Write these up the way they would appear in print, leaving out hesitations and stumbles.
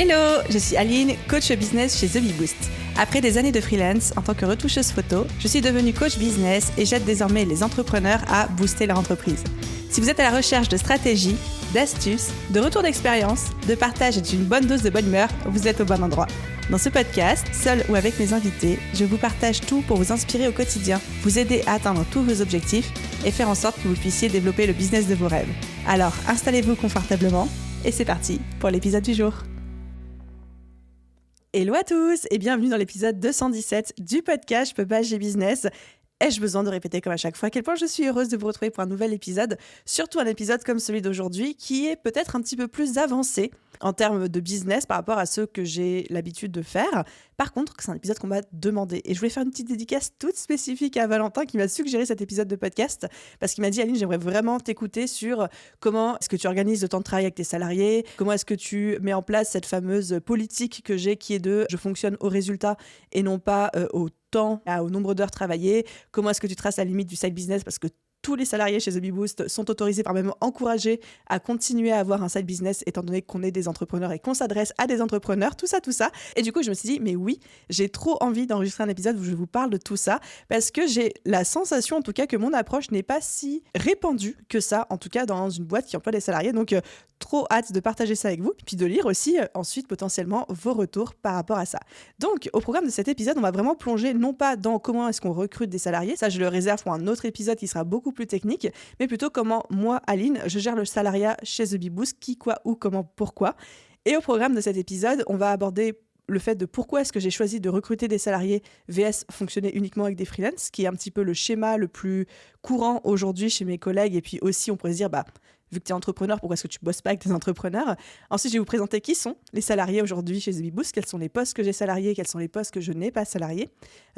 Hello, je suis Aline, coach business chez The Bee Boost. Après des années de freelance en tant que retoucheuse photo, je suis devenue coach business et j'aide désormais les entrepreneurs à booster leur entreprise. Si vous êtes à la recherche de stratégies, d'astuces, de retours d'expérience, de partage et d'une bonne dose de bonne humeur, vous êtes au bon endroit. Dans ce podcast, seul ou avec mes invités, je vous partage tout pour vous inspirer au quotidien, vous aider à atteindre tous vos objectifs et faire en sorte que vous puissiez développer le business de vos rêves. Alors, installez-vous confortablement et c'est parti pour l'épisode du jour. Hello à tous et bienvenue dans l'épisode 217 du podcast Je peux pas, j'ai business. Ai-je besoin de répéter comme à chaque fois à quel point je suis heureuse de vous retrouver pour un nouvel épisode, surtout un épisode comme celui d'aujourd'hui qui est peut-être un petit peu plus avancé en termes de business par rapport à ceux que j'ai l'habitude de faire. Par contre, c'est un épisode qu'on m'a demandé et je voulais faire une petite dédicace toute spécifique à Valentin qui m'a suggéré cet épisode de podcast parce qu'il m'a dit « Aline, j'aimerais vraiment t'écouter sur comment est-ce que tu organises le temps de travail avec tes salariés, comment est-ce que tu mets en place cette fameuse politique que j'ai qui est de je fonctionne au résultat et non pas au temps, au nombre d'heures travaillées, comment est-ce que tu traces la limite du side business parce que tous les salariés chez The Bee Boost sont autorisés, par même encouragés à continuer à avoir un side business étant donné qu'on est des entrepreneurs et qu'on s'adresse à des entrepreneurs, tout ça. Et du coup, je me suis dit, mais oui, j'ai trop envie d'enregistrer un épisode où je vous parle de tout ça parce que j'ai la sensation, en tout cas, que mon approche n'est pas si répandue que ça, en tout cas dans une boîte qui emploie des salariés. Donc, trop hâte de partager ça avec vous, puis de lire aussi ensuite potentiellement vos retours par rapport à ça. Donc, au programme de cet épisode, on va vraiment plonger non pas dans comment est-ce qu'on recrute des salariés, ça je le réserve pour un autre épisode qui sera beaucoup plus technique, mais plutôt comment moi, Aline, je gère le salariat chez The Bee Boost, qui, quoi, où, comment, pourquoi. Et au programme de cet épisode, on va aborder le fait de pourquoi est-ce que j'ai choisi de recruter des salariés vs fonctionner uniquement avec des freelances, qui est un petit peu le schéma le plus courant aujourd'hui chez mes collègues, et puis aussi on pourrait se dire, vu que tu es entrepreneur, pourquoi est-ce que tu bosses pas avec des entrepreneurs ? Ensuite, je vais vous présenter qui sont les salariés aujourd'hui chez The Bee Boost, quels sont les postes que j'ai salariés, quels sont les postes que je n'ai pas salariés.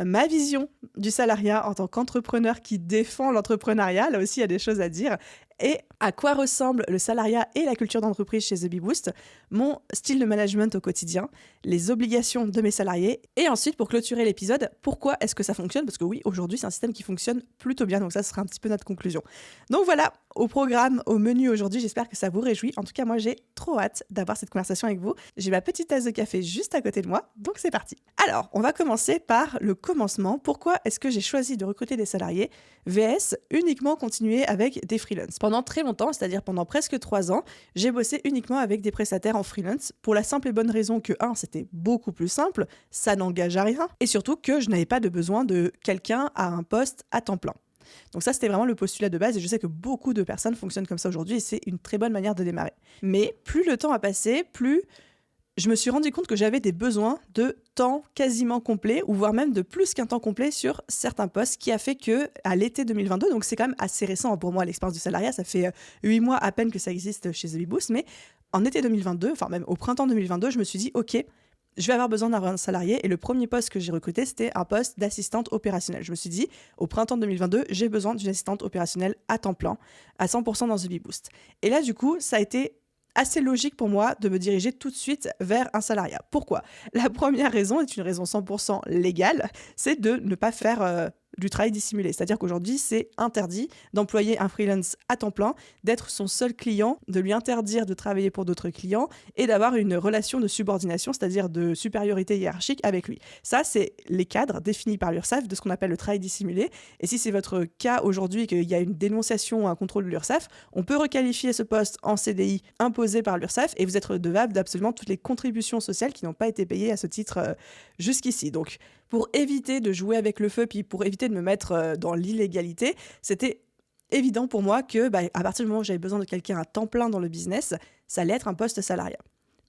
Ma vision du salariat en tant qu'entrepreneur qui défend l'entrepreneuriat, là aussi il y a des choses à dire. Et à quoi ressemble le salariat et la culture d'entreprise chez The Bee Boost, mon style de management au quotidien, les obligations de mes salariés. Et ensuite, pour clôturer l'épisode, pourquoi est-ce que ça fonctionne ? Parce que oui, aujourd'hui, c'est un système qui fonctionne plutôt bien, donc ça sera un petit peu notre conclusion. Donc voilà, au programme, au menu aujourd'hui, j'espère que ça vous réjouit. En tout cas, moi, j'ai trop hâte d'avoir cette conversation avec vous. J'ai ma petite tasse de café juste à côté de moi, donc c'est parti. Alors, on va commencer par le commencement. Pourquoi est-ce que j'ai choisi de recruter des salariés vs uniquement continuer avec des freelances ? Pendant très longtemps, c'est-à-dire pendant presque 3 ans, j'ai bossé uniquement avec des prestataires en freelance pour la simple et bonne raison que, c'était beaucoup plus simple, ça n'engage à rien, et surtout que je n'avais pas de besoin de quelqu'un à un poste à temps plein. Donc ça, c'était vraiment le postulat de base et je sais que beaucoup de personnes fonctionnent comme ça aujourd'hui et c'est une très bonne manière de démarrer. Mais plus le temps a passé, plus je me suis rendu compte que j'avais des besoins de temps quasiment complet ou voire même de plus qu'un temps complet sur certains postes qui a fait que à l'été 2022, donc c'est quand même assez récent pour moi l'expérience du salariat, ça fait 8 mois à peine que ça existe chez The Bee Boost, mais en été 2022, enfin même au printemps 2022, je me suis dit ok, je vais avoir besoin d'avoir un salarié et le premier poste que j'ai recruté, c'était un poste d'assistante opérationnelle. Je me suis dit, au printemps 2022, j'ai besoin d'une assistante opérationnelle à temps plein, à 100% dans The Bee Boost. Et là, du coup, ça a été assez logique pour moi de me diriger tout de suite vers un salariat. Pourquoi ? La première raison est une raison 100% légale, c'est de ne pas faire du travail dissimulé. C'est-à-dire qu'aujourd'hui, c'est interdit d'employer un freelance à temps plein, d'être son seul client, de lui interdire de travailler pour d'autres clients et d'avoir une relation de subordination, c'est-à-dire de supériorité hiérarchique avec lui. Ça, c'est les cadres définis par l'URSSAF de ce qu'on appelle le travail dissimulé. Et si c'est votre cas aujourd'hui et qu'il y a une dénonciation ou un contrôle de l'URSSAF, on peut requalifier ce poste en CDI imposé par l'URSSAF et vous êtes redevable d'absolument toutes les contributions sociales qui n'ont pas été payées à ce titre jusqu'ici. Donc, pour éviter de jouer avec le feu, puis pour éviter de me mettre dans l'illégalité, c'était évident pour moi que à partir du moment où j'avais besoin de quelqu'un à temps plein dans le business, ça allait être un poste salariat.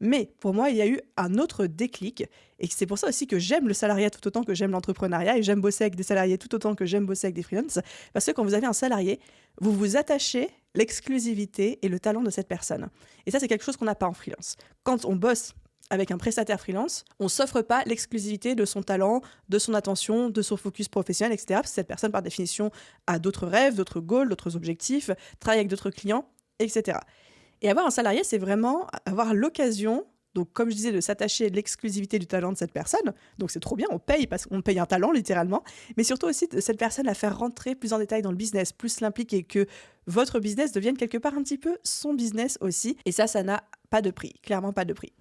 Mais pour moi, il y a eu un autre déclic, et c'est pour ça aussi que j'aime le salariat tout autant que j'aime l'entrepreneuriat, et j'aime bosser avec des salariés tout autant que j'aime bosser avec des freelances, parce que quand vous avez un salarié, vous vous attachez l'exclusivité et le talent de cette personne. Et ça, c'est quelque chose qu'on n'a pas en freelance. Quand on bosse avec un prestataire freelance, on ne s'offre pas l'exclusivité de son talent, de son attention, de son focus professionnel, etc. Parce que cette personne, par définition, a d'autres rêves, d'autres goals, d'autres objectifs, travaille avec d'autres clients, etc. Et avoir un salarié, c'est vraiment avoir l'occasion, donc comme je disais, de s'attacher à l'exclusivité du talent de cette personne. Donc c'est trop bien, on paye parce qu'on paye un talent littéralement, mais surtout aussi de cette personne à faire rentrer plus en détail dans le business, plus l'impliquer, que votre business devienne quelque part un petit peu son business aussi. Et ça n'a pas de prix, clairement pas de prix.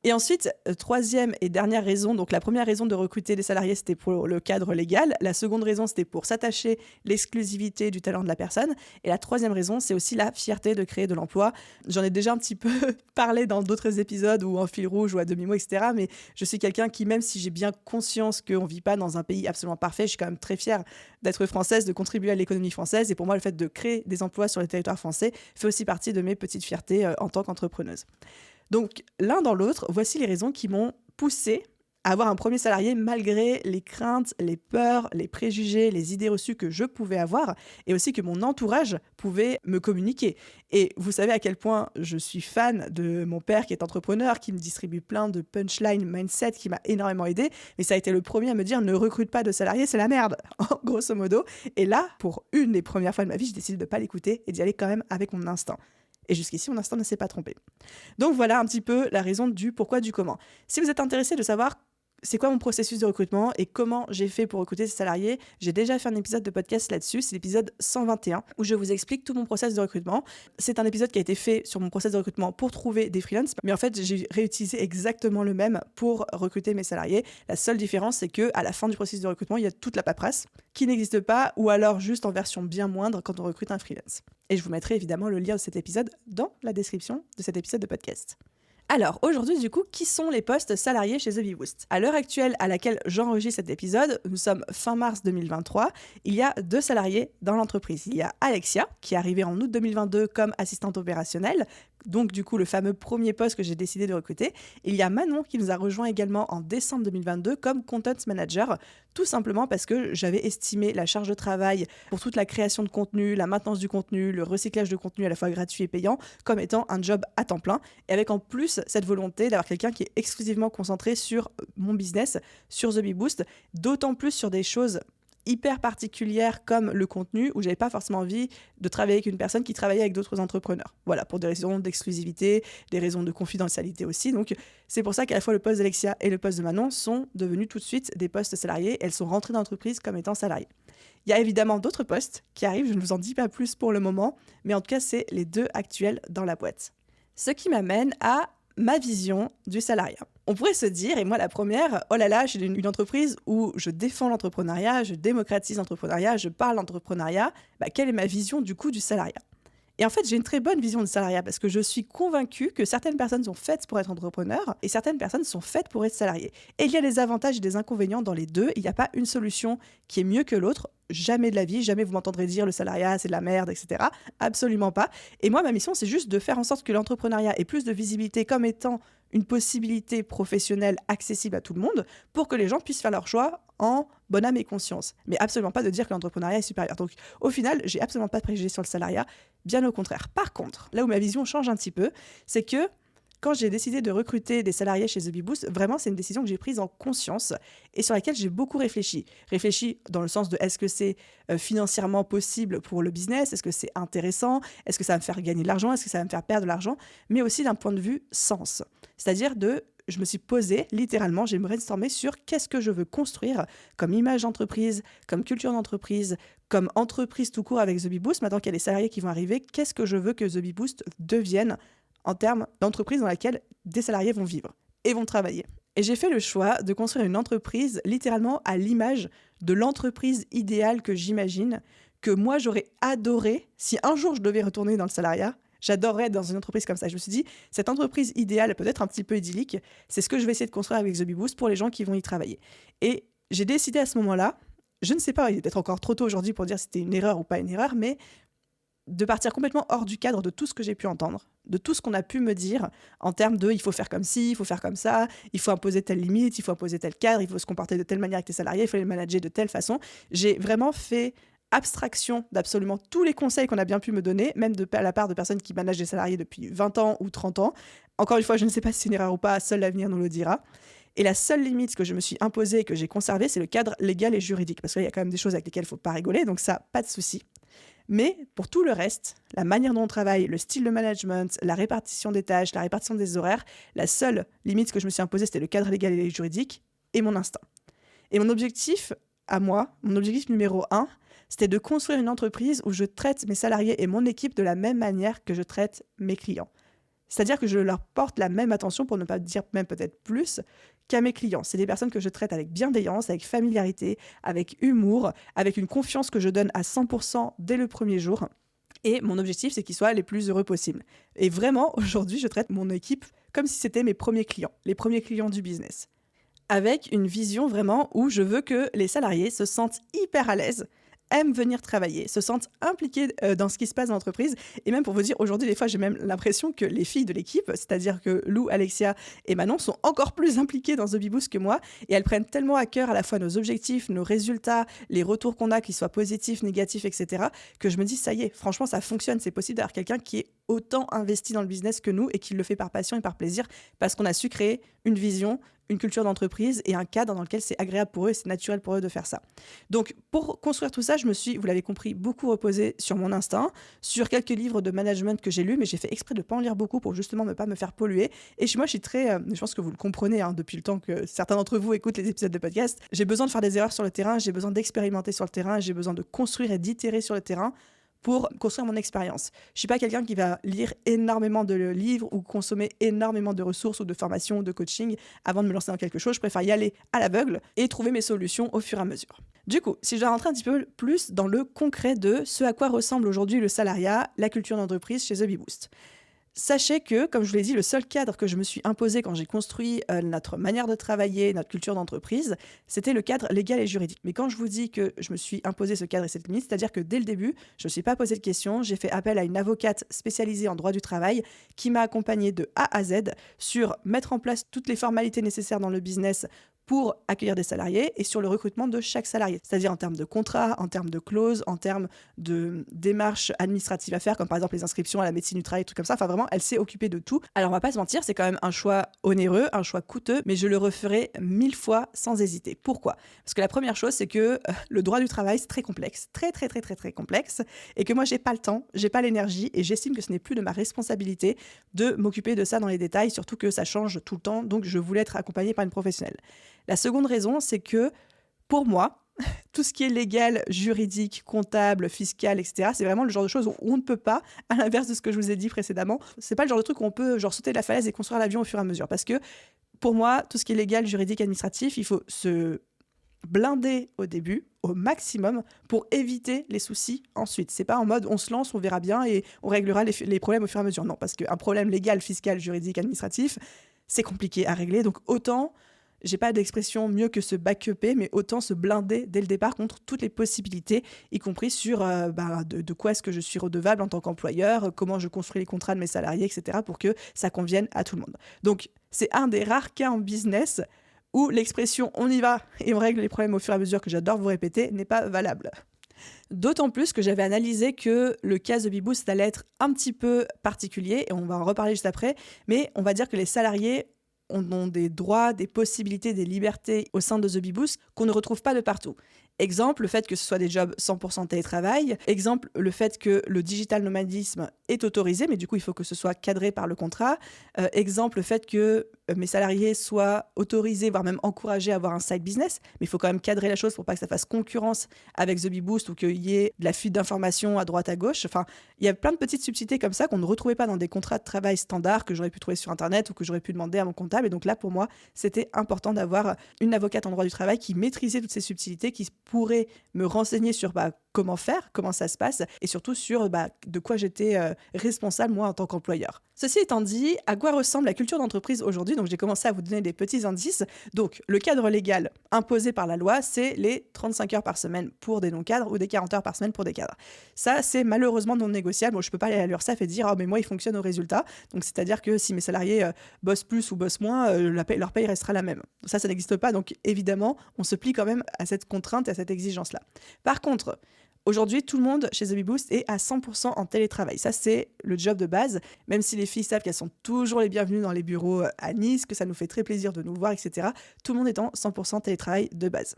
Et ensuite, troisième et dernière raison, donc la première raison de recruter des salariés, c'était pour le cadre légal. La seconde raison, c'était pour s'attacher l'exclusivité du talent de la personne. Et la troisième raison, c'est aussi la fierté de créer de l'emploi. J'en ai déjà un petit peu parlé dans d'autres épisodes ou en fil rouge ou à demi-mot, etc. Mais je suis quelqu'un qui, même si j'ai bien conscience qu'on ne vit pas dans un pays absolument parfait, je suis quand même très fière d'être française, de contribuer à l'économie française. Et pour moi, le fait de créer des emplois sur le territoire français fait aussi partie de mes petites fiertés en tant qu'entrepreneuse. Donc, l'un dans l'autre, voici les raisons qui m'ont poussée à avoir un premier salarié malgré les craintes, les peurs, les préjugés, les idées reçues que je pouvais avoir et aussi que mon entourage pouvait me communiquer. Et vous savez à quel point je suis fan de mon père qui est entrepreneur, qui me distribue plein de punchline mindset, qui m'a énormément aidé. Mais ça a été le premier à me dire ne recrute pas de salariés, c'est la merde, grosso modo. Et là, pour une des premières fois de ma vie, j'ai décidé de ne pas l'écouter et d'y aller quand même avec mon instinct. Et jusqu'ici, mon instinct ne s'est pas trompé. Donc voilà un petit peu la raison du pourquoi, du comment. Si vous êtes intéressé de savoir c'est quoi mon processus de recrutement et comment j'ai fait pour recruter ces salariés, j'ai déjà fait un épisode de podcast là-dessus, c'est l'épisode 121, où je vous explique tout mon process de recrutement. C'est un épisode qui a été fait sur mon process de recrutement pour trouver des freelances, mais en fait, j'ai réutilisé exactement le même pour recruter mes salariés. La seule différence, c'est qu'à la fin du processus de recrutement, il y a toute la paperasse qui n'existe pas, ou alors juste en version bien moindre quand on recrute un freelance. Et je vous mettrai évidemment le lien de cet épisode dans la description de cet épisode de podcast. Alors, aujourd'hui, du coup, qui sont les postes salariés chez The Bee Boost ? À l'heure actuelle à laquelle j'enregistre cet épisode, nous sommes fin mars 2023, il y a 2 salariés dans l'entreprise. Il y a Alexia, qui est arrivée en août 2022 comme assistante opérationnelle, donc du coup le fameux premier poste que j'ai décidé de recruter. Et il y a Manon qui nous a rejoint également en décembre 2022 comme content manager, tout simplement parce que j'avais estimé la charge de travail pour toute la création de contenu, la maintenance du contenu, le recyclage de contenu à la fois gratuit et payant, comme étant un job à temps plein, et avec en plus cette volonté d'avoir quelqu'un qui est exclusivement concentré sur mon business, sur The Bee Boost, d'autant plus sur des choses hyper particulières comme le contenu, où j'avais pas forcément envie de travailler avec une personne qui travaillait avec d'autres entrepreneurs. Voilà, pour des raisons d'exclusivité, des raisons de confidentialité aussi. Donc c'est pour ça qu'à la fois le poste d'Alexia et le poste de Manon sont devenus tout de suite des postes salariés. Elles sont rentrées dans l'entreprise comme étant salariées. Il y a évidemment d'autres postes qui arrivent, je ne vous en dis pas plus pour le moment, mais en tout cas c'est les 2 actuels dans la boîte. Ce qui m'amène à ma vision du salariat. On pourrait se dire, et moi la première, oh là là, je suis une entreprise où je défends l'entrepreneuriat, je démocratise l'entrepreneuriat, je parle d'entrepreneuriat, quelle est ma vision du coup du salariat ? Et en fait, j'ai une très bonne vision du salariat parce que je suis convaincue que certaines personnes sont faites pour être entrepreneurs et certaines personnes sont faites pour être salariées. Et il y a des avantages et des inconvénients dans les deux. Il n'y a pas une solution qui est mieux que l'autre. Jamais de la vie, jamais vous m'entendrez dire le salariat, c'est de la merde, etc. Absolument pas. Et moi, ma mission, c'est juste de faire en sorte que l'entrepreneuriat ait plus de visibilité comme étant une possibilité professionnelle accessible à tout le monde pour que les gens puissent faire leur choix en bonne âme et conscience. Mais absolument pas de dire que l'entrepreneuriat est supérieur. Donc, au final, j'ai absolument pas de préjugés sur le salariat, bien au contraire. Par contre, là où ma vision change un petit peu, c'est que quand j'ai décidé de recruter des salariés chez The Bee Boost, vraiment, c'est une décision que j'ai prise en conscience et sur laquelle j'ai beaucoup réfléchi. Réfléchi dans le sens de est-ce que c'est financièrement possible pour le business ? Est-ce que c'est intéressant ? Est-ce que ça va me faire gagner de l'argent ? Est-ce que ça va me faire perdre de l'argent ? Mais aussi d'un point de vue sens. C'est-à-dire je me suis posée, littéralement, j'ai brainstormé sur qu'est-ce que je veux construire comme image d'entreprise, comme culture d'entreprise, comme entreprise tout court avec The Bee Boost. Maintenant qu'il y a des salariés qui vont arriver, qu'est-ce que je veux que The Bee Boost devienne en termes d'entreprise dans laquelle des salariés vont vivre et vont travailler. Et j'ai fait le choix de construire une entreprise littéralement à l'image de l'entreprise idéale que j'imagine, que moi j'aurais adoré si un jour je devais retourner dans le salariat. J'adorerais être dans une entreprise comme ça. Je me suis dit, cette entreprise idéale, peut-être un petit peu idyllique, c'est ce que je vais essayer de construire avec The Bee Boost pour les gens qui vont y travailler. Et j'ai décidé à ce moment-là, je ne sais pas, il est peut-être encore trop tôt aujourd'hui pour dire si c'était une erreur ou pas une erreur, mais de partir complètement hors du cadre de tout ce que j'ai pu entendre, de tout ce qu'on a pu me dire en termes de il faut faire comme ci, il faut faire comme ça, il faut imposer telle limite, il faut imposer tel cadre, il faut se comporter de telle manière avec tes salariés, il faut les manager de telle façon. J'ai vraiment fait abstraction d'absolument tous les conseils qu'on a bien pu me donner, même à la part de personnes qui managent des salariés depuis 20 ans ou 30 ans. Encore une fois, je ne sais pas si c'est une erreur ou pas, seul l'avenir nous le dira. Et la seule limite que je me suis imposée et que j'ai conservée, c'est le cadre légal et juridique, parce qu'il y a quand même des choses avec lesquelles il ne faut pas rigoler, donc ça, pas de souci. Mais pour tout le reste, la manière dont on travaille, le style de management, la répartition des tâches, la répartition des horaires, la seule limite que je me suis imposée, c'était le cadre légal et juridique et mon instinct. Et mon objectif à moi, mon objectif numéro 1, c'était de construire une entreprise où je traite mes salariés et mon équipe de la même manière que je traite mes clients. C'est-à-dire que je leur porte la même attention, pour ne pas dire même peut-être plus, qu'à mes clients. C'est des personnes que je traite avec bienveillance, avec familiarité, avec humour, avec une confiance que je donne à 100% dès le premier jour. Et mon objectif, c'est qu'ils soient les plus heureux possibles. Et vraiment, aujourd'hui, je traite mon équipe comme si c'était mes premiers clients, les premiers clients du business. Avec une vision vraiment où je veux que les salariés se sentent hyper à l'aise, aiment venir travailler, se sentent impliqués dans ce qui se passe dans l'entreprise. Et même pour vous dire, aujourd'hui, des fois, j'ai même l'impression que les filles de l'équipe, c'est-à-dire que Lou, Alexia et Manon, sont encore plus impliquées dans The Bee Boost que moi. Et elles prennent tellement à cœur à la fois nos objectifs, nos résultats, les retours qu'on a, qu'ils soient positifs, négatifs, etc., que je me dis, ça y est, franchement, ça fonctionne. C'est possible d'avoir quelqu'un qui est autant investi dans le business que nous et qui le fait par passion et par plaisir parce qu'on a su créer une vision, une culture d'entreprise et un cadre dans lequel c'est agréable pour eux et c'est naturel pour eux de faire ça. Donc, pour construire tout ça, je me suis, vous l'avez compris, beaucoup reposée sur mon instinct, sur quelques livres de management que j'ai lus, mais j'ai fait exprès de ne pas en lire beaucoup pour justement ne pas me faire polluer. Et moi, je suis très, je pense que vous le comprenez depuis le temps que certains d'entre vous écoutent les épisodes de podcast, j'ai besoin de faire des erreurs sur le terrain, j'ai besoin d'expérimenter sur le terrain, j'ai besoin de construire et d'itérer sur le terrain pour construire mon expérience. Je ne suis pas quelqu'un qui va lire énormément de livres ou consommer énormément de ressources ou de formations ou de coaching avant de me lancer dans quelque chose. Je préfère y aller à l'aveugle et trouver mes solutions au fur et à mesure. Du coup, si je dois rentrer un petit peu plus dans le concret de ce à quoi ressemble aujourd'hui le salariat, la culture d'entreprise chez The Bee Boost. Sachez que, comme je vous l'ai dit, le seul cadre que je me suis imposé quand j'ai construit notre manière de travailler, notre culture d'entreprise, c'était le cadre légal et juridique. Mais quand je vous dis que je me suis imposé ce cadre et cette limite, c'est-à-dire que dès le début, je ne me suis pas posé de questions, j'ai fait appel à une avocate spécialisée en droit du travail qui m'a accompagnée de A à Z sur mettre en place toutes les formalités nécessaires dans le business pour accueillir des salariés et sur le recrutement de chaque salarié. C'est-à-dire en termes de contrat, en termes de clauses, en termes de démarches administratives à faire, comme par exemple les inscriptions à la médecine du travail, trucs comme ça. Enfin vraiment, elle s'est occupée de tout. Alors on va pas se mentir, c'est quand même un choix onéreux, un choix coûteux, mais je le referai 1000 fois sans hésiter. Pourquoi ? Parce que la première chose, c'est que le droit du travail, c'est très complexe, très complexe, et que moi, j'ai pas le temps, j'ai pas l'énergie, et j'estime que ce n'est plus de ma responsabilité de m'occuper de ça dans les détails, surtout que ça change tout le temps, donc je voulais être accompagnée par une professionnelle. La seconde raison, c'est que pour moi, tout ce qui est légal, juridique, comptable, fiscal, etc., c'est vraiment le genre de choses où on ne peut pas, à l'inverse de ce que je vous ai dit précédemment, c'est pas le genre de truc où on peut sauter de la falaise et construire l'avion au fur et à mesure. Parce que pour moi, tout ce qui est légal, juridique, administratif, il faut se blinder au début, au maximum, pour éviter les soucis ensuite. C'est pas en mode on se lance, on verra bien et on réglera les problèmes au fur et à mesure. Non, parce qu'un problème légal, fiscal, juridique, administratif, c'est compliqué à régler. Donc autant... J'ai pas d'expression mieux que se backuper, mais autant se blinder dès le départ contre toutes les possibilités, y compris sur de quoi est-ce que je suis redevable en tant qu'employeur, comment je construis les contrats de mes salariés, etc., pour que ça convienne à tout le monde. Donc, c'est un des rares cas en business où l'expression « on y va et on règle les problèmes au fur et à mesure » que j'adore vous répéter n'est pas valable. D'autant plus que j'avais analysé que le cas de Bee Boost allait être un petit peu particulier, et on va en reparler juste après, mais on va dire que les salariés ont des droits, des possibilités, des libertés au sein de The Bee Boost qu'on ne retrouve pas de partout. Exemple, le fait que ce soit des jobs 100% télétravail. Exemple, le fait que le digital nomadisme est autorisé, mais du coup, il faut que ce soit cadré par le contrat. Exemple, le fait que mes salariés soient autorisés, voire même encouragés à avoir un side business, mais il faut quand même cadrer la chose pour pas que ça fasse concurrence avec The Bee Boost ou qu'il y ait de la fuite d'informations à droite à gauche. Enfin, il y a plein de petites subtilités comme ça qu'on ne retrouvait pas dans des contrats de travail standards que j'aurais pu trouver sur Internet ou que j'aurais pu demander à mon comptable. Et donc là, pour moi, c'était important d'avoir une avocate en droit du travail qui maîtrisait toutes ces subtilités, qui pourrait me renseigner sur comment faire, comment ça se passe, et surtout sur de quoi j'étais responsable, moi, en tant qu'employeur. Ceci étant dit, à quoi ressemble la culture d'entreprise aujourd'hui ? Donc, j'ai commencé à vous donner des petits indices. Donc, le cadre légal imposé par la loi, c'est les 35 heures par semaine pour des non-cadres ou des 40 heures par semaine pour des cadres. Ça, c'est malheureusement non négociable. Bon, je ne peux pas aller à l'URSSAF et dire « Ah, mais moi, il fonctionne au résultat ». Donc, c'est-à-dire que si mes salariés bossent plus ou bossent moins, leur paye restera la même. Ça n'existe pas. Donc, évidemment, on se plie quand même à cette contrainte et à cette exigence-là. Par contre, aujourd'hui, tout le monde chez The Bee Boost est à 100% en télétravail. Ça, c'est le job de base, même si les filles savent qu'elles sont toujours les bienvenues dans les bureaux à Nice, que ça nous fait très plaisir de nous voir, etc. Tout le monde est en 100% télétravail de base.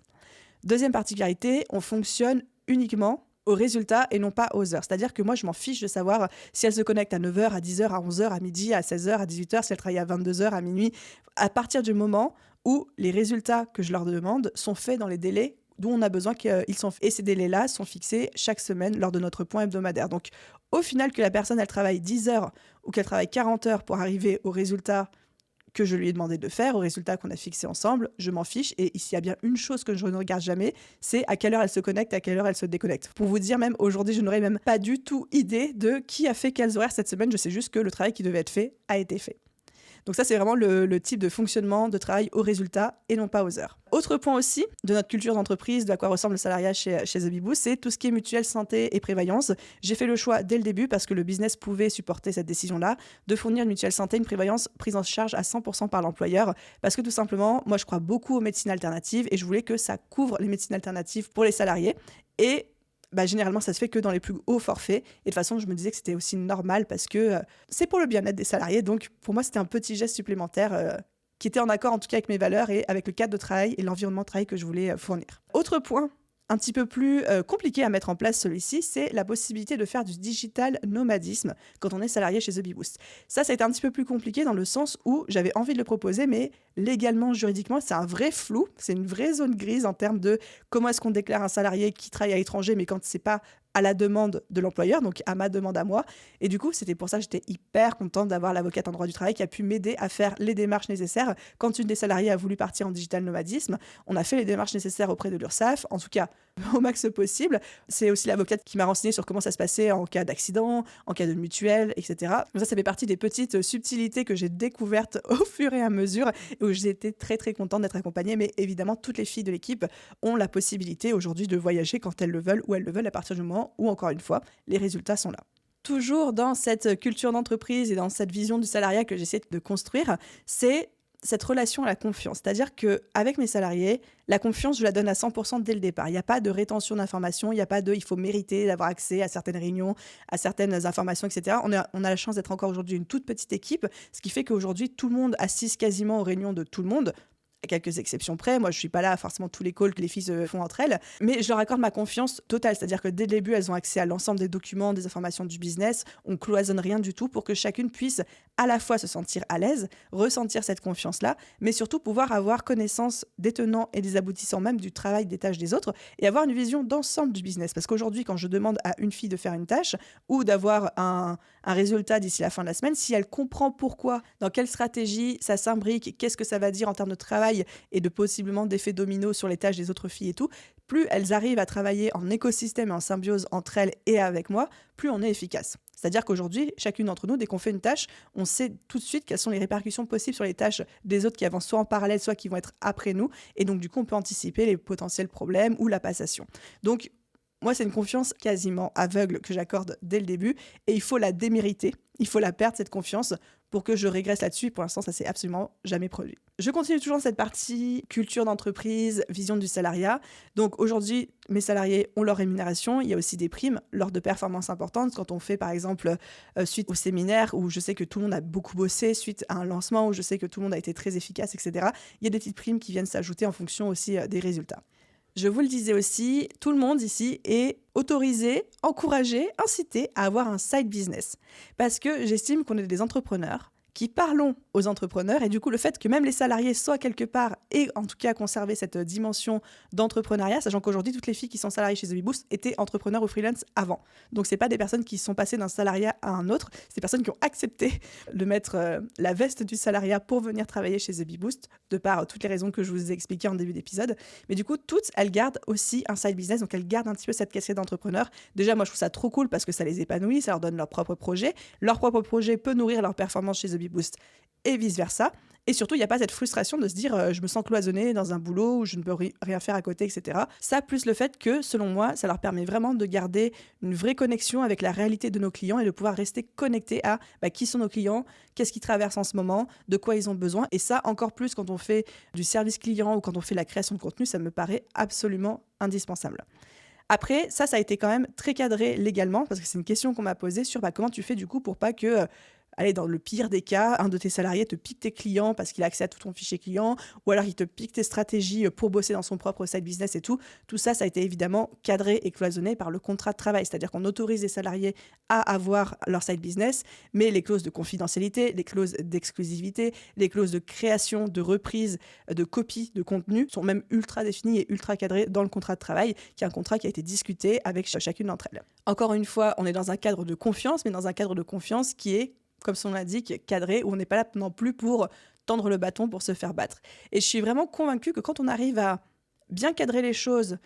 Deuxième particularité, on fonctionne uniquement aux résultats et non pas aux heures. C'est-à-dire que moi, je m'en fiche de savoir si elle se connecte à 9h, à 10h, à 11h, à midi, à 16h, à 18h, si elle travaille à 22h, à minuit. À partir du moment où les résultats que je leur demande sont faits dans les délais dont on a besoin et ces délais-là sont fixés chaque semaine lors de notre point hebdomadaire. Donc au final, que la personne elle travaille 10 heures ou qu'elle travaille 40 heures pour arriver au résultat que je lui ai demandé de faire, au résultat qu'on a fixé ensemble, je m'en fiche. Et s'il y a bien une chose que je ne regarde jamais, c'est à quelle heure elle se connecte, à quelle heure elle se déconnecte. Pour vous dire, même aujourd'hui, je n'aurais même pas du tout idée de qui a fait quels horaires cette semaine. Je sais juste que le travail qui devait être fait a été fait. Donc ça, c'est vraiment le type de fonctionnement de travail au résultat et non pas aux heures. Autre point aussi de notre culture d'entreprise, de à quoi ressemble le salariat chez The Bee Boost, c'est tout ce qui est mutuelle, santé et prévoyance. J'ai fait le choix dès le début, parce que le business pouvait supporter cette décision-là, de fournir une mutuelle santé, une prévoyance prise en charge à 100% par l'employeur, parce que tout simplement, moi je crois beaucoup aux médecines alternatives et je voulais que ça couvre les médecines alternatives pour les salariés. Et généralement, ça se fait que dans les plus hauts forfaits. Et de toute façon, je me disais que c'était aussi normal parce que c'est pour le bien-être des salariés. Donc, pour moi, c'était un petit geste supplémentaire qui était en accord, en tout cas, avec mes valeurs et avec le cadre de travail et l'environnement de travail que je voulais fournir. Autre point un petit peu plus compliqué à mettre en place, celui-ci, c'est la possibilité de faire du digital nomadisme quand on est salarié chez The Bee Boost. Ça a été un petit peu plus compliqué dans le sens où j'avais envie de le proposer, mais légalement, juridiquement, c'est un vrai flou, c'est une vraie zone grise en termes de comment est-ce qu'on déclare un salarié qui travaille à l'étranger, mais quand c'est pas à la demande de l'employeur, donc à ma demande à moi. Et du coup, c'était pour ça que j'étais hyper contente d'avoir l'avocate en droit du travail qui a pu m'aider à faire les démarches nécessaires. Quand une des salariés a voulu partir en digital nomadisme, on a fait les démarches nécessaires auprès de l'URSSAF, en tout cas au max possible. C'est aussi l'avocate qui m'a renseigné sur comment ça se passait en cas d'accident, en cas de mutuelle, etc. Donc ça fait partie des petites subtilités que j'ai découvertes au fur et à mesure et où j'ai été très très contente d'être accompagnée. Mais évidemment, toutes les filles de l'équipe ont la possibilité aujourd'hui de voyager quand elles le veulent, où elles le veulent, à partir du moment où, encore une fois, les résultats sont là. Toujours dans cette culture d'entreprise et dans cette vision du salariat que j'essaie de construire, c'est cette relation à la confiance. C'est-à-dire qu'avec mes salariés, la confiance, je la donne à 100% dès le départ. Il n'y a pas de rétention d'informations, il n'y a pas de « il faut mériter d'avoir accès à certaines réunions, à certaines informations, etc. » On a la chance d'être encore aujourd'hui une toute petite équipe, ce qui fait qu'aujourd'hui, tout le monde assiste quasiment aux réunions de tout le monde, à quelques exceptions près. Moi, je suis pas là forcément tous les calls que les filles se font entre elles, mais je leur accorde ma confiance totale. C'est-à-dire que dès le début, elles ont accès à l'ensemble des documents, des informations du business. On cloisonne rien du tout pour que chacune puisse à la fois se sentir à l'aise, ressentir cette confiance-là, mais surtout pouvoir avoir connaissance des tenants et des aboutissants même du travail, des tâches des autres et avoir une vision d'ensemble du business. Parce qu'aujourd'hui, quand je demande à une fille de faire une tâche ou d'avoir un résultat d'ici la fin de la semaine, si elle comprend pourquoi, dans quelle stratégie ça s'imbrique, qu'est-ce que ça va dire en termes de travail et de possiblement d'effets dominos sur les tâches des autres filles et tout, plus elles arrivent à travailler en écosystème et en symbiose entre elles et avec moi, plus on est efficace. C'est-à-dire qu'aujourd'hui, chacune d'entre nous, dès qu'on fait une tâche, on sait tout de suite quelles sont les répercussions possibles sur les tâches des autres qui avancent soit en parallèle, soit qui vont être après nous. Et donc, du coup, on peut anticiper les potentiels problèmes ou la passation. Donc, moi, c'est une confiance quasiment aveugle que j'accorde dès le début et il faut la démériter, il faut la perdre, cette confiance, pour que je régresse là-dessus. Pour l'instant, ça s'est absolument jamais produit. Je continue toujours dans cette partie culture d'entreprise, vision du salariat. Donc aujourd'hui, mes salariés ont leur rémunération. Il y a aussi des primes lors de performances importantes. Quand on fait, par exemple, suite au séminaire où je sais que tout le monde a beaucoup bossé, suite à un lancement où je sais que tout le monde a été très efficace, etc. Il y a des petites primes qui viennent s'ajouter en fonction aussi des résultats. Je vous le disais aussi, tout le monde ici est autorisé, encouragé, incité à avoir un side business. Parce que j'estime qu'on est des entrepreneurs qui parlons aux entrepreneurs et du coup le fait que même les salariés soient quelque part et en tout cas conserver cette dimension d'entrepreneuriat, sachant qu'aujourd'hui toutes les filles qui sont salariées chez The Bee Boost étaient entrepreneurs ou freelance avant. Donc c'est pas des personnes qui sont passées d'un salariat à un autre, c'est des personnes qui ont accepté de mettre la veste du salariat pour venir travailler chez The Bee Boost, de par toutes les raisons que je vous ai expliquées en début d'épisode. Mais du coup toutes elles gardent aussi un side business, donc elles gardent un petit peu cette casquette d'entrepreneur. Déjà moi je trouve ça trop cool parce que ça les épanouit, ça leur donne leur propre projet. Leur propre projet peut nourrir leur performance chez The Bee Boost et vice-versa. Et surtout, il n'y a pas cette frustration de se dire je me sens cloisonnée dans un boulot où je ne peux rien faire à côté, etc. Ça, plus le fait que, selon moi, ça leur permet vraiment de garder une vraie connexion avec la réalité de nos clients et de pouvoir rester connectés à qui sont nos clients, qu'est-ce qu'ils traversent en ce moment, de quoi ils ont besoin. Et ça, encore plus quand on fait du service client ou quand on fait la création de contenu, ça me paraît absolument indispensable. Après, ça a été quand même très cadré légalement parce que c'est une question qu'on m'a posée sur comment tu fais du coup pour pas que allez, dans le pire des cas, un de tes salariés te pique tes clients parce qu'il a accès à tout ton fichier client, ou alors il te pique tes stratégies pour bosser dans son propre side business et tout. Tout ça, ça a été évidemment cadré et cloisonné par le contrat de travail. C'est-à-dire qu'on autorise les salariés à avoir leur side business, mais les clauses de confidentialité, les clauses d'exclusivité, les clauses de création, de reprise, de copie de contenu sont même ultra définies et ultra cadrées dans le contrat de travail, qui est un contrat qui a été discuté avec chacune d'entre elles. Encore une fois, on est dans un cadre de confiance, mais dans un cadre de confiance qui est, comme son l'indique, cadré, où on n'est pas là non plus pour tendre le bâton pour se faire battre. Et je suis vraiment convaincue que quand on arrive à bien cadrer les choses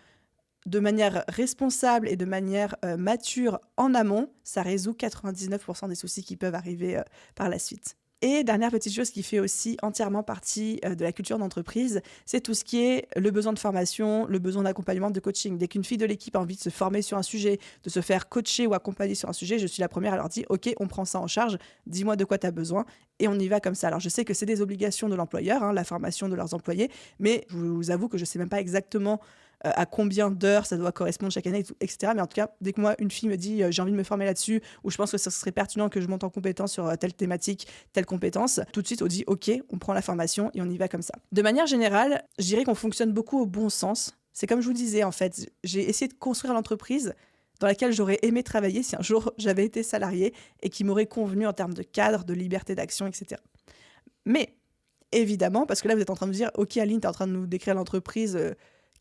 de manière responsable et de manière mature en amont, ça résout 99% des soucis qui peuvent arriver par la suite. Et dernière petite chose qui fait aussi entièrement partie de la culture d'entreprise, c'est tout ce qui est le besoin de formation, le besoin d'accompagnement, de coaching. Dès qu'une fille de l'équipe a envie de se former sur un sujet, de se faire coacher ou accompagner sur un sujet, je suis la première à leur dire « Ok, on prend ça en charge, dis-moi de quoi tu as besoin » et on y va comme ça. Alors je sais que c'est des obligations de l'employeur, la formation de leurs employés, mais je vous avoue que je ne sais même pas exactement à combien d'heures ça doit correspondre chaque année, etc. Mais en tout cas, dès que moi, une fille me dit j'ai envie de me former là-dessus, ou je pense que ce serait pertinent que je monte en compétence sur telle thématique, telle compétence, tout de suite, on dit ok, on prend la formation et on y va comme ça. De manière générale, je dirais qu'on fonctionne beaucoup au bon sens. C'est comme je vous disais, en fait, j'ai essayé de construire l'entreprise dans laquelle j'aurais aimé travailler si un jour j'avais été salarié et qui m'aurait convenu en termes de cadre, de liberté d'action, etc. Mais évidemment, parce que là, vous êtes en train de me dire ok, Aline, tu es en train de nous décrire l'entreprise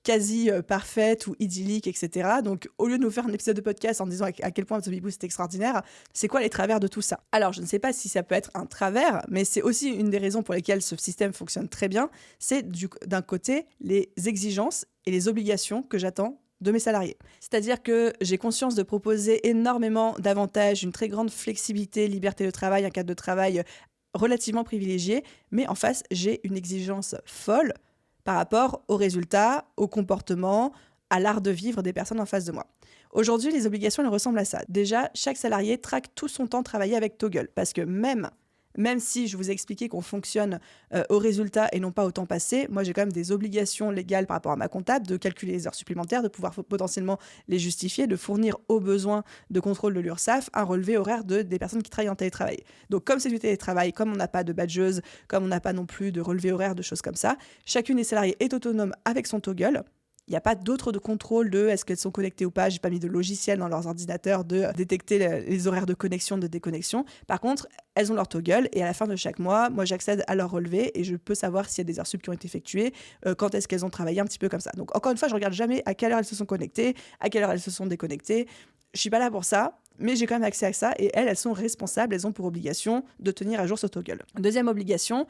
quasi parfaite ou idyllique, etc. Donc, au lieu de nous faire un épisode de podcast en disant à quel point The Big Boost est extraordinaire, c'est quoi les travers de tout ça? Alors, je ne sais pas si ça peut être un travers, mais c'est aussi une des raisons pour lesquelles ce système fonctionne très bien. C'est d'un côté les exigences et les obligations que j'attends de mes salariés. C'est-à-dire que j'ai conscience de proposer énormément d'avantages, une très grande flexibilité, liberté de travail, un cadre de travail relativement privilégié, mais en face, j'ai une exigence folle par rapport aux résultats, au comportement, à l'art de vivre des personnes en face de moi. Aujourd'hui, les obligations, elles ressemblent à ça. Déjà, chaque salarié traque tout son temps travaillé avec Toggle, parce que même si je vous ai expliqué qu'on fonctionne au résultat et non pas au temps passé, moi j'ai quand même des obligations légales par rapport à ma comptable de calculer les heures supplémentaires, de pouvoir potentiellement les justifier, de fournir aux besoins de contrôle de l'URSSAF un relevé horaire des personnes qui travaillent en télétravail. Donc comme c'est du télétravail, comme on n'a pas de badgeuse, comme on n'a pas non plus de relevé horaire, de choses comme ça, chacune des salariés est autonome avec son Toggle. Il n'y a pas d'autre de contrôle de est-ce qu'elles sont connectées ou pas. J'ai pas mis de logiciel dans leurs ordinateurs de détecter les horaires de connexion, de déconnexion. Par contre, elles ont leur Toggle et à la fin de chaque mois, moi j'accède à leur relevé et je peux savoir s'il y a des heures sup qui ont été effectuées, quand est-ce qu'elles ont travaillé, un petit peu comme ça. Donc encore une fois, je regarde jamais à quelle heure elles se sont connectées, à quelle heure elles se sont déconnectées. Je suis pas là pour ça, mais j'ai quand même accès à ça et elles sont responsables, elles ont pour obligation de tenir à jour ce Toggle. Deuxième obligation,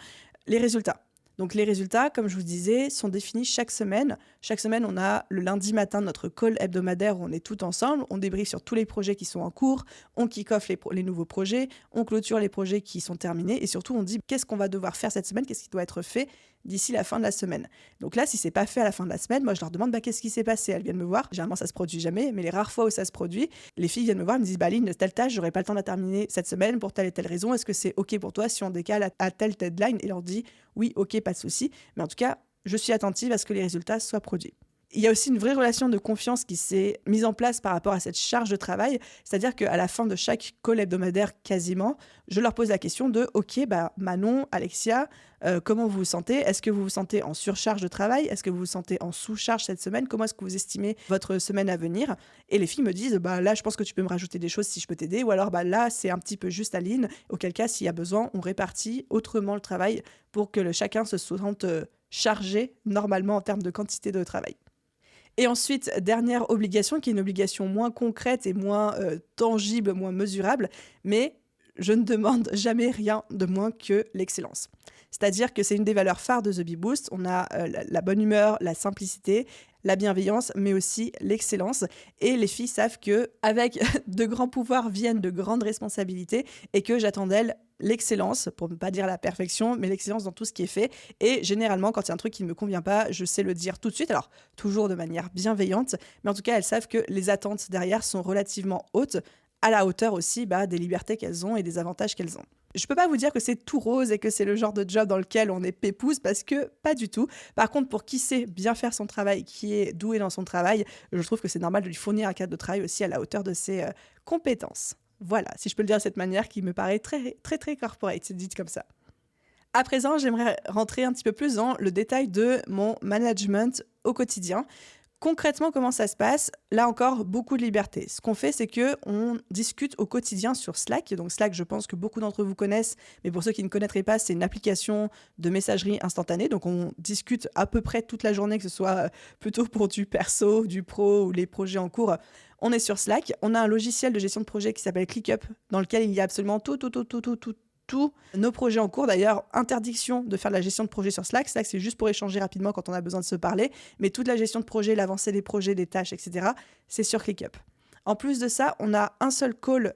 les résultats. Donc les résultats, comme je vous disais, sont définis chaque semaine. Chaque semaine, on a le lundi matin notre call hebdomadaire où on est tout ensemble, on débriefe sur tous les projets qui sont en cours, on kick-off les nouveaux projets, on clôture les projets qui sont terminés et surtout on dit qu'est-ce qu'on va devoir faire cette semaine, qu'est-ce qui doit être fait d'ici la fin de la semaine. Donc là, si c'est pas fait à la fin de la semaine, moi je leur demande qu'est-ce qui s'est passé. Elles viennent me voir, généralement ça se produit jamais, mais les rares fois où ça se produit, les filles viennent me voir et me disent Aline, telle tâche, j'aurais pas le temps de la terminer cette semaine pour telle et telle raison, est-ce que c'est ok pour toi si on décale à telle deadline? Et leur dit oui, ok, pas de souci, mais en tout cas, je suis attentive à ce que les résultats soient produits. Il y a aussi une vraie relation de confiance qui s'est mise en place par rapport à cette charge de travail, c'est-à-dire qu'à la fin de chaque call hebdomadaire quasiment, je leur pose la question de « Ok, Manon, Alexia, comment vous vous sentez? Est-ce que vous vous sentez en surcharge de travail? Est-ce que vous vous sentez en sous-charge cette semaine? Comment est-ce que vous estimez votre semaine à venir ?» Et les filles me disent « Là, je pense que tu peux me rajouter des choses si je peux t'aider. » Ou alors « Là, c'est un petit peu juste Aline. » Auquel cas, s'il y a besoin, on répartit autrement le travail pour que chacun se sente chargé normalement en termes de quantité de travail. Et ensuite, dernière obligation, qui est une obligation moins concrète et moins tangible, moins mesurable, mais je ne demande jamais rien de moins que l'excellence. C'est-à-dire que c'est une des valeurs phares de The Bee Boost. On a la bonne humeur, la simplicité, la bienveillance, mais aussi l'excellence. Et les filles savent qu'avec de grands pouvoirs viennent de grandes responsabilités et que j'attends d'elles l'excellence, pour ne pas dire la perfection, mais l'excellence dans tout ce qui est fait. Et généralement, quand il y a un truc qui ne me convient pas, je sais le dire tout de suite. Alors, toujours de manière bienveillante, mais en tout cas, elles savent que les attentes derrière sont relativement hautes, à la hauteur aussi des libertés qu'elles ont et des avantages qu'elles ont. Je peux pas vous dire que c'est tout rose et que c'est le genre de job dans lequel on est pépouze, parce que pas du tout. Par contre, pour qui sait bien faire son travail, qui est doué dans son travail, je trouve que c'est normal de lui fournir un cadre de travail aussi à la hauteur de ses compétences. Voilà, si je peux le dire de cette manière qui me paraît très, très, très corporate, c'est dit comme ça. À présent, j'aimerais rentrer un petit peu plus dans le détail de mon management au quotidien. Concrètement, comment ça se passe? Là encore, beaucoup de liberté. Ce qu'on fait, c'est qu'on discute au quotidien sur Slack. Donc Slack, je pense que beaucoup d'entre vous connaissent, mais pour ceux qui ne connaîtraient pas, c'est une application de messagerie instantanée. Donc on discute à peu près toute la journée, que ce soit plutôt pour du perso, du pro ou les projets en cours. On est sur Slack. On a un logiciel de gestion de projet qui s'appelle ClickUp, dans lequel il y a absolument tous nos projets en cours. D'ailleurs, interdiction de faire de la gestion de projet sur Slack. Slack, c'est juste pour échanger rapidement quand on a besoin de se parler. Mais toute la gestion de projet, l'avancée des projets, des tâches, etc., c'est sur ClickUp. En plus de ça, on a un seul call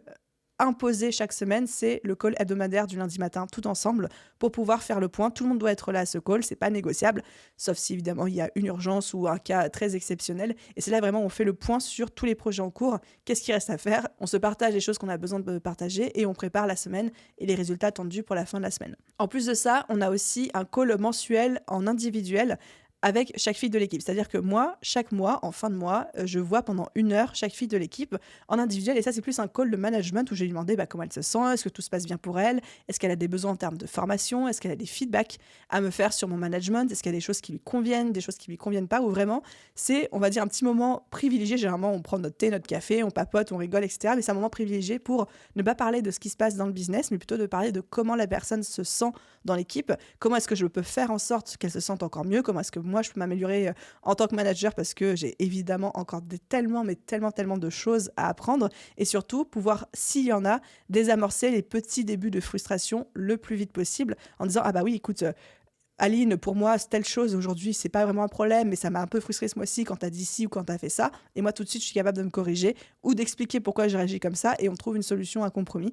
imposé chaque semaine, c'est le call hebdomadaire du lundi matin, tout ensemble, pour pouvoir faire le point. Tout le monde doit être là à ce call, c'est pas négociable, sauf si évidemment il y a une urgence ou un cas très exceptionnel. Et c'est là vraiment où on fait le point sur tous les projets en cours, qu'est-ce qu'il reste à faire, on se partage les choses qu'on a besoin de partager et on prépare la semaine et les résultats attendus pour la fin de la semaine. En plus de ça, on a aussi un call mensuel en individuel avec chaque fille de l'équipe. C'est-à-dire que moi, chaque mois, en fin de mois, je vois pendant 1 heure chaque fille de l'équipe en individuel. Et ça, c'est plus un call de management où je vais lui demander comment elle se sent, est-ce que tout se passe bien pour elle, est-ce qu'elle a des besoins en termes de formation, est-ce qu'elle a des feedbacks à me faire sur mon management, est-ce qu'il y a des choses qui lui conviennent, des choses qui lui conviennent pas, ou vraiment, c'est, on va dire, un petit moment privilégié. Généralement, on prend notre thé, notre café, on papote, on rigole, etc. Mais c'est un moment privilégié pour ne pas parler de ce qui se passe dans le business, mais plutôt de parler de comment la personne se sent dans l'équipe, comment est-ce que je peux faire en sorte qu'elle se sente encore mieux, comment est-ce que moi je peux m'améliorer en tant que manager, parce que j'ai évidemment encore tellement de choses à apprendre, et surtout pouvoir, s'il y en a, désamorcer les petits débuts de frustration le plus vite possible en disant ah bah oui écoute Aline, pour moi, telle chose aujourd'hui, c'est pas vraiment un problème, mais ça m'a un peu frustré ce mois-ci quand t'as dit ci ou quand t'as fait ça. Et moi, tout de suite, je suis capable de me corriger ou d'expliquer pourquoi j'ai réagi comme ça et on trouve une solution, un compromis.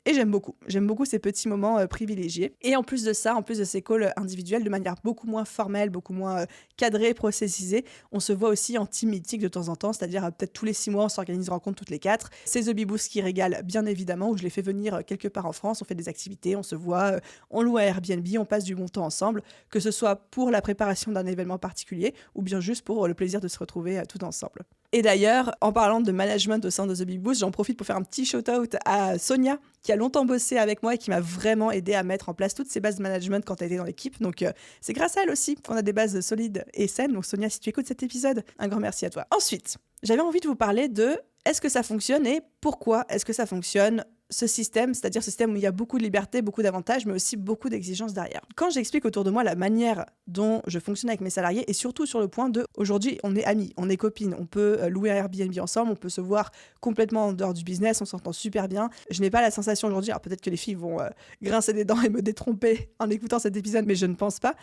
Et j'aime beaucoup ces petits moments privilégiés. Et en plus de ça, en plus de ces calls individuels, de manière beaucoup moins formelle, beaucoup moins cadrée, processisée, on se voit aussi en team meeting de temps en temps, c'est-à-dire peut-être tous les 6 mois, on s'organise une rencontre toutes les 4. C'est The Bee Boost qui régale, bien évidemment, où je les fais venir quelque part en France, on fait des activités, on se voit, on loue un Airbnb, on passe du bon temps ensemble, que ce soit pour la préparation d'un événement particulier ou bien juste pour le plaisir de se retrouver tout ensemble. Et d'ailleurs, en parlant de management au sein de The Bee Boost, j'en profite pour faire un petit shout-out à Sonia, qui a longtemps bossé avec moi et qui m'a vraiment aidé à mettre en place toutes ces bases de management quand elle était dans l'équipe. Donc, c'est grâce à elle aussi qu'on a des bases solides et saines. Donc, Sonia, si tu écoutes cet épisode, un grand merci à toi. Ensuite, j'avais envie de vous parler de est-ce que ça fonctionne et pourquoi est-ce que ça fonctionne ce système, c'est-à-dire ce système où il y a beaucoup de liberté, beaucoup d'avantages, mais aussi beaucoup d'exigences derrière. Quand j'explique autour de moi la manière dont je fonctionne avec mes salariés, et surtout sur le point de, aujourd'hui, on est amis, on est copines, on peut louer un Airbnb ensemble, on peut se voir complètement en dehors du business, on s'entend super bien. Je n'ai pas la sensation aujourd'hui, alors peut-être que les filles vont grincer des dents et me détromper en écoutant cet épisode, mais je ne pense pas.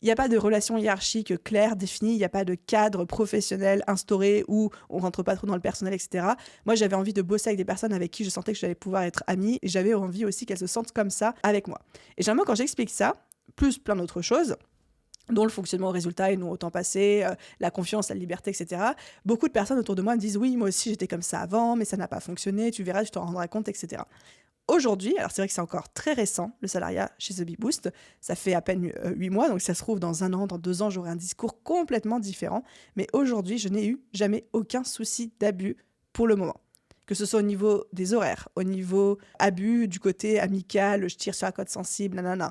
Il n'y a pas de relation hiérarchique claire, définie, il n'y a pas de cadre professionnel instauré où on rentre pas trop dans le personnel, etc. Moi, j'avais envie de bosser avec des personnes avec qui je sentais que j'allais pouvoir être amie et j'avais envie aussi qu'elles se sentent comme ça avec moi. Et généralement, quand j'explique ça, plus plein d'autres choses, dont le fonctionnement au résultat et non au temps passé, la confiance, la liberté, etc. Beaucoup de personnes autour de moi me disent « Oui, moi aussi, j'étais comme ça avant, mais ça n'a pas fonctionné, tu verras, tu t'en rendras compte, etc. » Aujourd'hui, alors c'est vrai que c'est encore très récent, le salariat chez The Bee Boost, ça fait à peine 8 mois, donc ça se trouve dans 1 an, dans 2 ans, j'aurai un discours complètement différent. Mais aujourd'hui, je n'ai eu jamais aucun souci d'abus pour le moment. Que ce soit au niveau des horaires, au niveau abus du côté amical, je tire sur la corde sensible, nanana,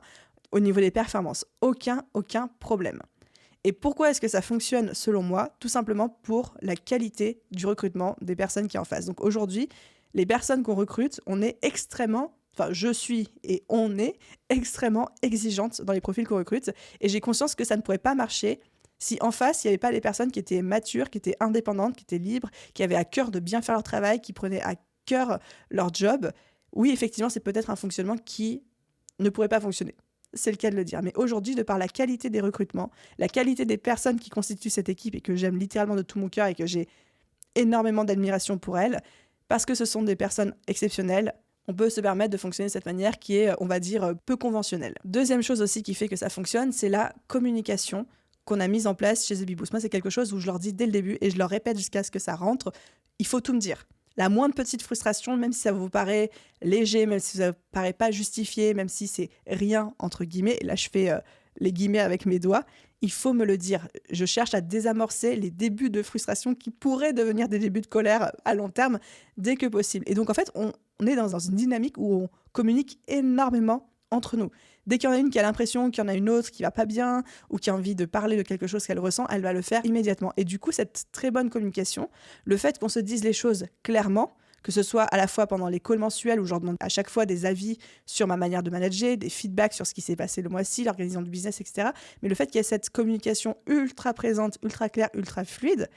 au niveau des performances, aucun problème. Et pourquoi est-ce que ça fonctionne selon moi? Tout simplement pour la qualité du recrutement des personnes qui en face. Donc aujourd'hui, les personnes qu'on recrute, je suis et on est extrêmement exigeante dans les profils qu'on recrute. Et j'ai conscience que ça ne pourrait pas marcher si en face, il n'y avait pas les personnes qui étaient matures, qui étaient indépendantes, qui étaient libres, qui avaient à cœur de bien faire leur travail, qui prenaient à cœur leur job. Oui, effectivement, c'est peut-être un fonctionnement qui ne pourrait pas fonctionner. C'est le cas de le dire. Mais aujourd'hui, de par la qualité des recrutements, la qualité des personnes qui constituent cette équipe et que j'aime littéralement de tout mon cœur et que j'ai énormément d'admiration pour elles, parce que ce sont des personnes exceptionnelles, on peut se permettre de fonctionner de cette manière qui est, on va dire, peu conventionnelle. Deuxième chose aussi qui fait que ça fonctionne, c'est la communication qu'on a mise en place chez The Bee Boost. Moi, c'est quelque chose où je leur dis dès le début et je leur répète jusqu'à ce que ça rentre, il faut tout me dire. La moindre petite frustration, même si ça vous paraît léger, même si ça vous paraît pas justifié, même si c'est rien, entre guillemets, et là je fais les guillemets avec mes doigts, il faut me le dire. Je cherche à désamorcer les débuts de frustration qui pourraient devenir des débuts de colère à long terme dès que possible. Et donc, en fait, on est dans une dynamique où on communique énormément entre nous. Dès qu'il y en a une qui a l'impression qu'il y en a une autre qui va pas bien ou qui a envie de parler de quelque chose qu'elle ressent, elle va le faire immédiatement. Et du coup, cette très bonne communication, le fait qu'on se dise les choses clairement, que ce soit à la fois pendant les calls mensuels où je leur demande à chaque fois des avis sur ma manière de manager, des feedbacks sur ce qui s'est passé le mois-ci, l'organisation du business, etc. Mais le fait qu'il y ait cette communication ultra présente, ultra claire, ultra fluide,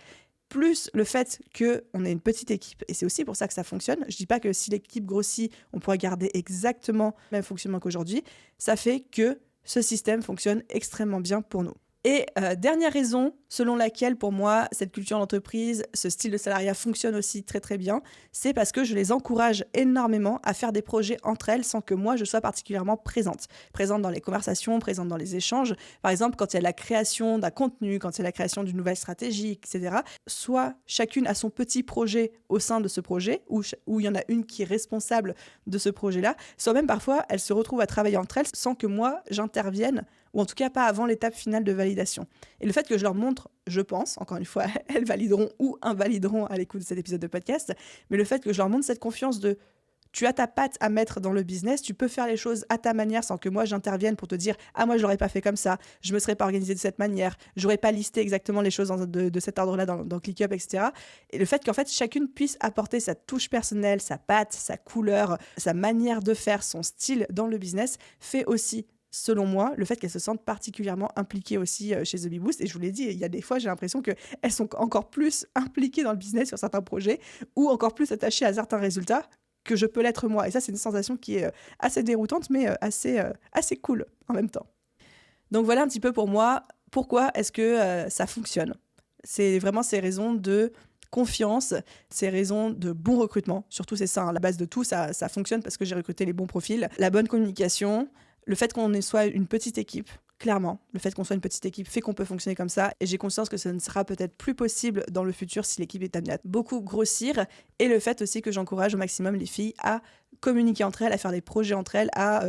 plus le fait qu'on est une petite équipe. Et c'est aussi pour ça que ça fonctionne. Je ne dis pas que si l'équipe grossit, on pourra garder exactement le même fonctionnement qu'aujourd'hui. Ça fait que ce système fonctionne extrêmement bien pour nous. Et dernière raison, selon laquelle pour moi, cette culture d'entreprise, ce style de salariat fonctionne aussi très très bien, c'est parce que je les encourage énormément à faire des projets entre elles sans que moi je sois particulièrement présente. Présente dans les conversations, présente dans les échanges. Par exemple, quand il y a la création d'un contenu, quand il y a la création d'une nouvelle stratégie, etc. Soit chacune a son petit projet au sein de ce projet, où il y en a une qui est responsable de ce projet-là, soit même parfois elles se retrouvent à travailler entre elles sans que moi j'intervienne, ou en tout cas pas avant l'étape finale de validation. Et le fait que je leur montre, je pense, encore une fois, elles valideront ou invalideront à l'écoute de cet épisode de podcast, mais le fait que je leur montre cette confiance de tu as ta patte à mettre dans le business, tu peux faire les choses à ta manière sans que moi j'intervienne pour te dire « Ah, moi je l'aurais pas fait comme ça, je me serais pas organisée de cette manière, j'aurais pas listé exactement les choses de cet ordre-là dans ClickUp, etc. » Et le fait qu'en fait chacune puisse apporter sa touche personnelle, sa patte, sa couleur, sa manière de faire, son style dans le business fait aussi, selon moi, le fait qu'elles se sentent particulièrement impliquées aussi chez The Bee Boost. Et je vous l'ai dit, il y a des fois, j'ai l'impression qu'elles sont encore plus impliquées dans le business sur certains projets ou encore plus attachées à certains résultats que je peux l'être moi. Et ça, c'est une sensation qui est assez déroutante, mais assez cool en même temps. Donc voilà un petit peu pour moi, pourquoi est-ce que ça fonctionne. C'est vraiment ces raisons de confiance, ces raisons de bon recrutement. Surtout, c'est ça, hein, la base de tout, ça fonctionne parce que j'ai recruté les bons profils. La bonne communication, le fait qu'on soit une petite équipe, clairement, le fait qu'on soit une petite équipe fait qu'on peut fonctionner comme ça. Et j'ai conscience que ça ne sera peut-être plus possible dans le futur si l'équipe est amenée à beaucoup grossir. Et le fait aussi que j'encourage au maximum les filles à communiquer entre elles, à faire des projets entre elles, à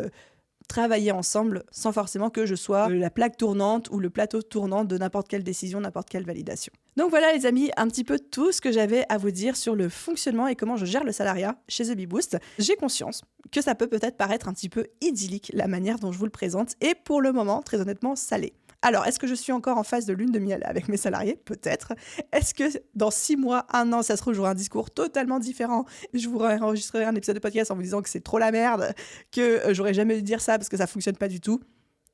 travailler ensemble sans forcément que je sois la plaque tournante ou le plateau tournant de n'importe quelle décision, n'importe quelle validation. Donc voilà les amis, un petit peu tout ce que j'avais à vous dire sur le fonctionnement et comment je gère le salariat chez The Bee Boost. J'ai conscience que ça peut peut-être paraître un petit peu idyllique la manière dont je vous le présente et pour le moment, très honnêtement, ça l'est. Alors, est-ce que je suis encore en phase de lune de miel avec mes salariés ? Peut-être. Est-ce que dans 6 mois, 1 an, ça se trouve, j'aurai un discours totalement différent ? Je vous enregistrerai un épisode de podcast en vous disant que c'est trop la merde, que j'aurais jamais dû dire ça parce que ça fonctionne pas du tout.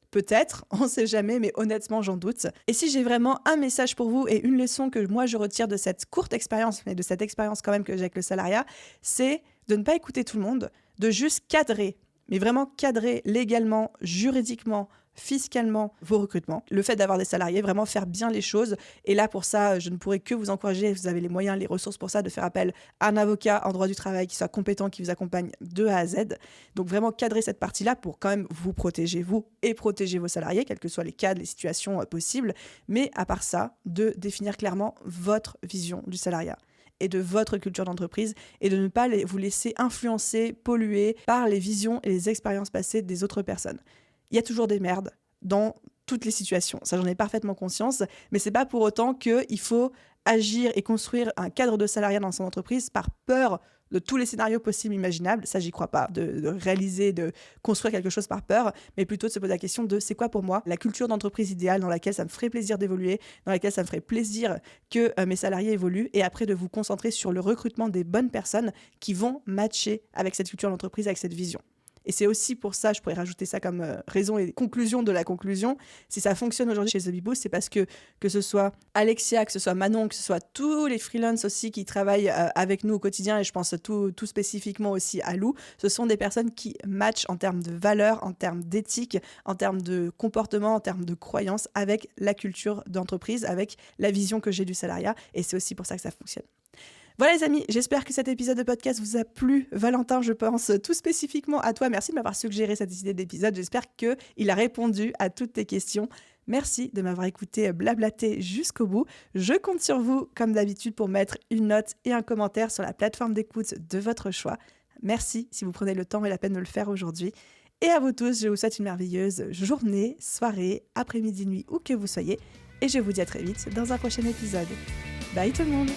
Peut-être, on sait jamais, mais honnêtement, j'en doute. Et si j'ai vraiment un message pour vous et une leçon que moi je retire de cette courte expérience, mais de cette expérience quand même que j'ai avec le salariat, c'est de ne pas écouter tout le monde, de juste cadrer, mais vraiment cadrer légalement, juridiquement, fiscalement vos recrutements. Le fait d'avoir des salariés, vraiment faire bien les choses. Et là, pour ça, je ne pourrais que vous encourager, vous avez les moyens, les ressources pour ça, de faire appel à un avocat en droit du travail qui soit compétent, qui vous accompagne de A à Z. Donc vraiment cadrer cette partie-là pour quand même vous protéger, vous, et protéger vos salariés, quels que soient les cadres, les situations possibles. Mais à part ça, de définir clairement votre vision du salariat et de votre culture d'entreprise et de ne pas vous laisser influencer, polluer par les visions et les expériences passées des autres personnes. Il y a toujours des merdes dans toutes les situations. Ça, j'en ai parfaitement conscience, mais c'est pas pour autant qu'il faut agir et construire un cadre de salariat dans son entreprise par peur de tous les scénarios possibles imaginables. Ça, j'y crois pas, de réaliser, de construire quelque chose par peur, mais plutôt de se poser la question de c'est quoi pour moi la culture d'entreprise idéale dans laquelle ça me ferait plaisir d'évoluer, dans laquelle ça me ferait plaisir que mes salariés évoluent, et après de vous concentrer sur le recrutement des bonnes personnes qui vont matcher avec cette culture d'entreprise, avec cette vision. Et c'est aussi pour ça, je pourrais rajouter ça comme raison et conclusion de la conclusion. Si ça fonctionne aujourd'hui chez The Bee Boost, c'est parce que ce soit Alexia, que ce soit Manon, que ce soit tous les freelances aussi qui travaillent avec nous au quotidien, et je pense tout spécifiquement aussi à Lou, ce sont des personnes qui matchent en termes de valeurs, en termes d'éthique, en termes de comportement, en termes de croyances avec la culture d'entreprise, avec la vision que j'ai du salariat. Et c'est aussi pour ça que ça fonctionne. Voilà les amis, j'espère que cet épisode de podcast vous a plu. Valentin, je pense tout spécifiquement à toi. Merci de m'avoir suggéré cette idée d'épisode. J'espère qu'il a répondu à toutes tes questions. Merci de m'avoir écouté blablater jusqu'au bout. Je compte sur vous, comme d'habitude, pour mettre une note et un commentaire sur la plateforme d'écoute de votre choix. Merci si vous prenez le temps et la peine de le faire aujourd'hui. Et à vous tous, je vous souhaite une merveilleuse journée, soirée, après-midi, nuit, où que vous soyez. Et je vous dis à très vite dans un prochain épisode. Bye tout le monde!